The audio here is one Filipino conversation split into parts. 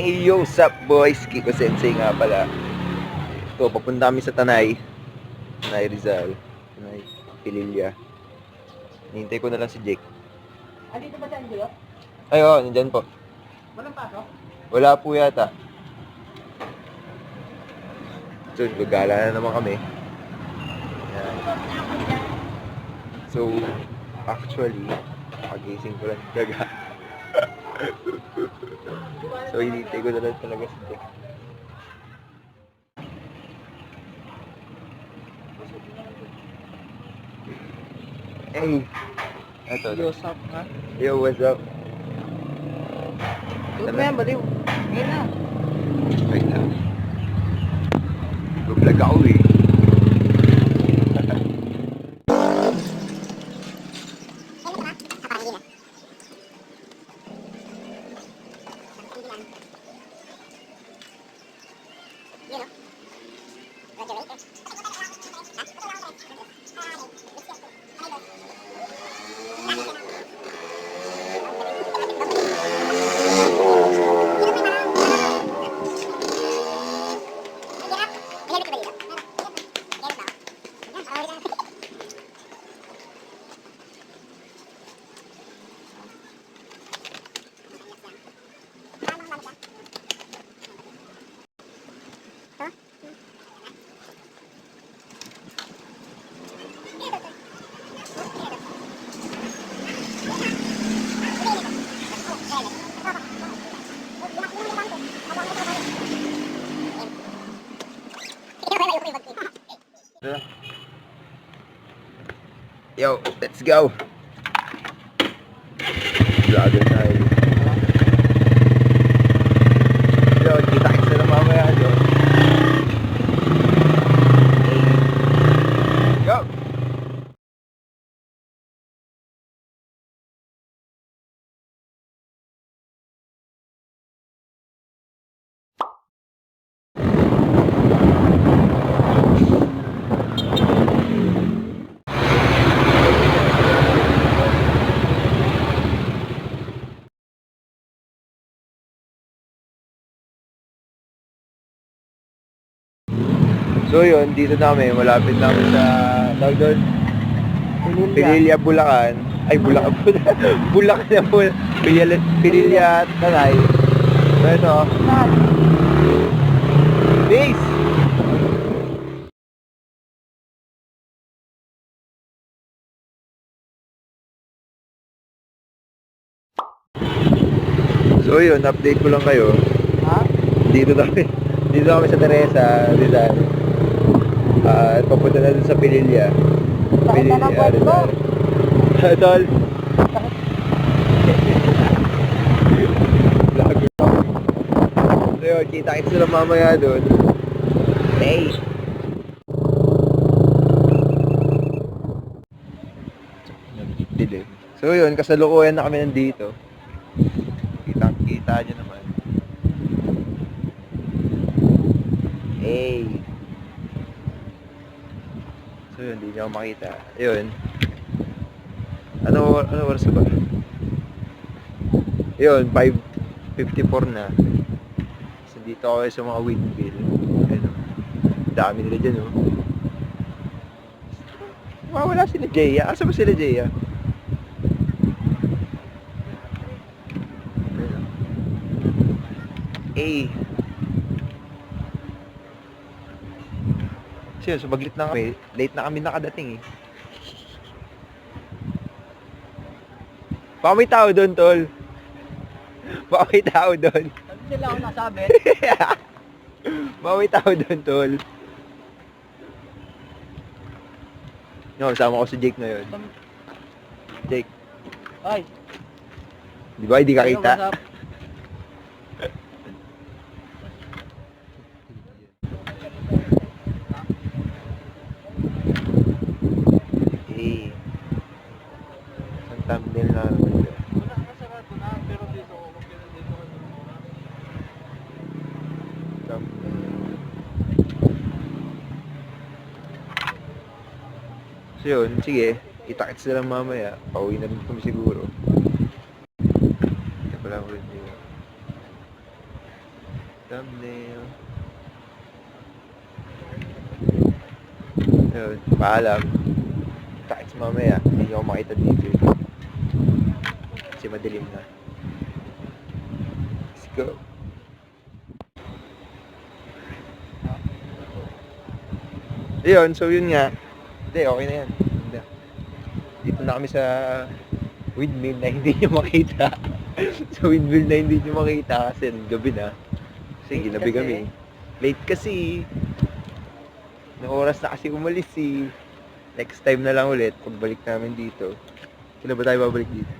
Hey yo, sup boys? Kiko Sensei nga pala. Ito, papunta kami sa Tanay. Tanay Rizal. Tanay Pililya. Hintay ko na lang si Jake. Dito ba si Angelo? Ay, oo, nandyan po. Walang pasok? Wala po yata. So, gagala na naman kami. Yan. So, actually, pagising ko lang talaga. So, hinintay ko na lang talaga si Jake. Hey! Eto. What's up, ha? Yo, what's up? Ito ba yan, baliw? Ngayon na. Wait lang. Nag-vlog ako eh. Yo, let's go! Vlogger tayo. Yo, kita-kits na lang mamaya doon. Go! So yun, dito namin, malapit namin sa, tawag doon, Pililya, Bulacan. Ay, Bulacan, Bulacan na po. Pililya, Tanay. Ano? Base! So yun, update ko lang kayo. Ha? Dito kami sa Teresa, Rizal. At papunta na dun sa Pililya. Sakit na ng puwet ko. Tol. Vlogger ako. So yun, kita-kits na lang mamaya dun. Hey! Dilim. So yun, kasalukuyan na kami nandito. Kitang-kita nyo naman. Hey! So yun, hindi nyo ako makita. Yun. Ano oras ba? Yun, 5:54 na. So dito ako sa mga windmill. Ano, dami nila dyan, oh. Wala sila Jaya. Asa ba sila Jaya? Eh. Kasi so baglit na kami. Late na kami nakadating eh. Baka may tao doon, tol. Baka may tao doon. Sabi sila ako nasabi. Baka may tao doon, tol. No, sama ko si Jake ngayon. Jake, Ay. di ba hindi ka kita? What's up? Eh. Ang thumbnail na naman yun. Wala ka sarado na, pero dito, okay na dito. Thumbnail. So yun, sige. Kita-kits na lang mamaya. Pauwi na rin kami siguro. Ito pala ako rin yun. Thumbnail. Yun, paalam. Kahit mamaya, hindi nyo ako makita dito. Kasi madilim na. Let's go. Ayun, so yun nga. Hindi, okay na yan. Hindi. Dito na kami sa windmill na hindi nyo makita. Sa windmill na hindi nyo makita kasi gabi na. Kasi ginabi kami. Late kasi. Na oras na kasi umalis eh. Next time na lang ulit pagbalik namin dito. Kailan ba tayo babalik dito?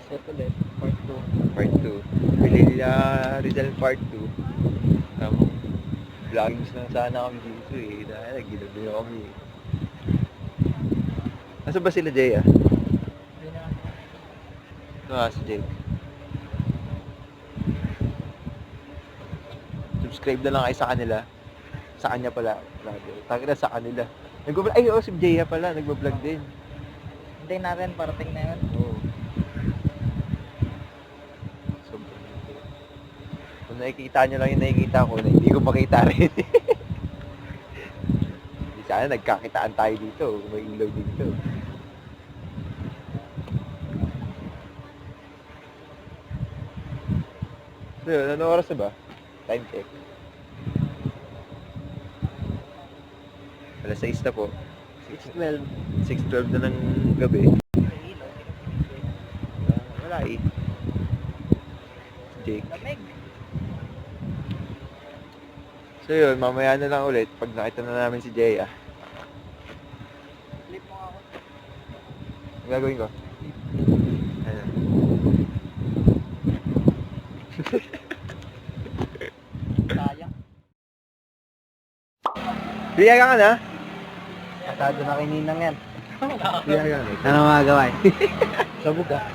Set ulit. Part 2. Part 2. Pililla Rizal Part 2. Vloggings na sana kami dito eh. Dahil naggilabi na kami eh. Nasa ba sila Jay ah? Si Jake. Subscribe na lang kayo sa kanila. Sa kanya pala. Tagin na sa kanila. Ay, si Jaya pala. Nagbablog din. Hindi na rin, parating na yun. Oo. Sobrang. Kung nakikita nyo lang yung nakikita ko, na hindi ko makita rin. Sana nagkakitaan tayo dito. May ilaw dito. So, ano oras na ba? Time check. Alas 6 na po. 6:12. 6:12 na ng gabi. Wala eh. Jake. Lamig. So yun, mamaya na lang ulit pag nakita na namin si Jaya. Flip mo ako. Ang gagawin ko? Ayan. Sayang. Biyaga ka na? Pasado na kay Ninang yan. Biyaga na. Ano magagawa eh? Sabog ah.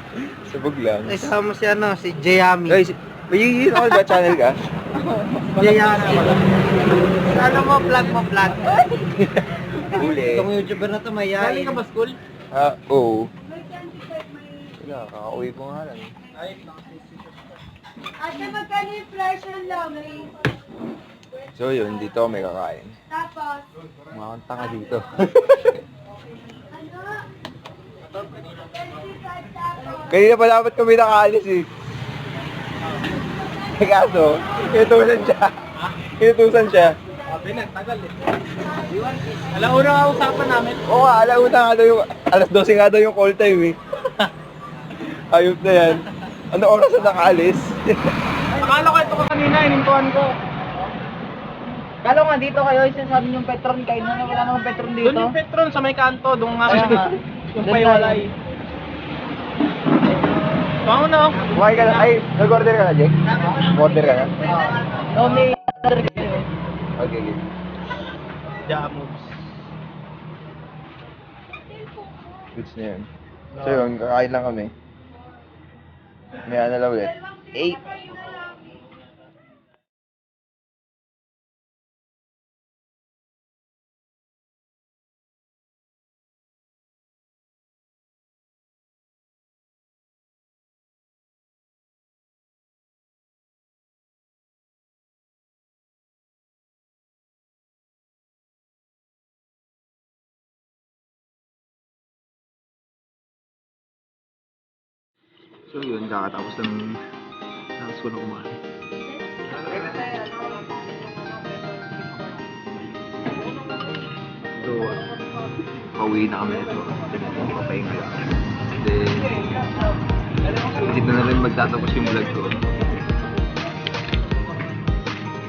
Sabog lang. Isama mo si ano, si Jayami. Guys, may ako ba channel ka? Jayami. Ano mo, vlog. Huli. Itong YouTuber na to, may yain. Galing ka ba school? Oo. Wala, kakauwi ko nga lang. Ay, Ate, magkano yung price ng longry? So yun, dito may kakain. Tapos, Mga kang tanga dito. ano? 25 tapos. Kanina pa dapat kami nakaalis eh. Kaso, inutusan siya. Inutusan siya. Sabi na, tagal eh. Alauna nga usapan namin. Oo nga, alauna nga daw yung, alas 12 nga daw yung call time eh. Ayop na yan. Ano oras na nakaalis? Akala ko ito ko kanina, inintuan ko. Kala nga dito kayo, sinasabi yung Petron kayo na wala namang Petron dito. Doon yung Petron sa may kanto, doon nga yung paywalay. Paano na? Kumain ka na, ay, nag-order ka na, Jake? Order ka na? Only Okay, okay. Jamus. Goods na yun. So yun, kakain lang kami. May ano lang ulit. 8. So yun, kakatapos ng school na kumain. So, pauwi na kami nito. Papahinga lang. Then, dito na rin magtatapos yung vlog ko.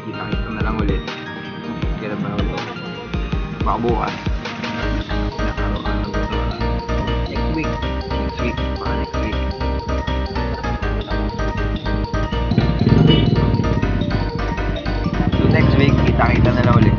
Kita-kita na lang ulit. Kailan ba na ulit? Baka bukas. Next week. Baka next week. So next week, kita-kita na lang ulit.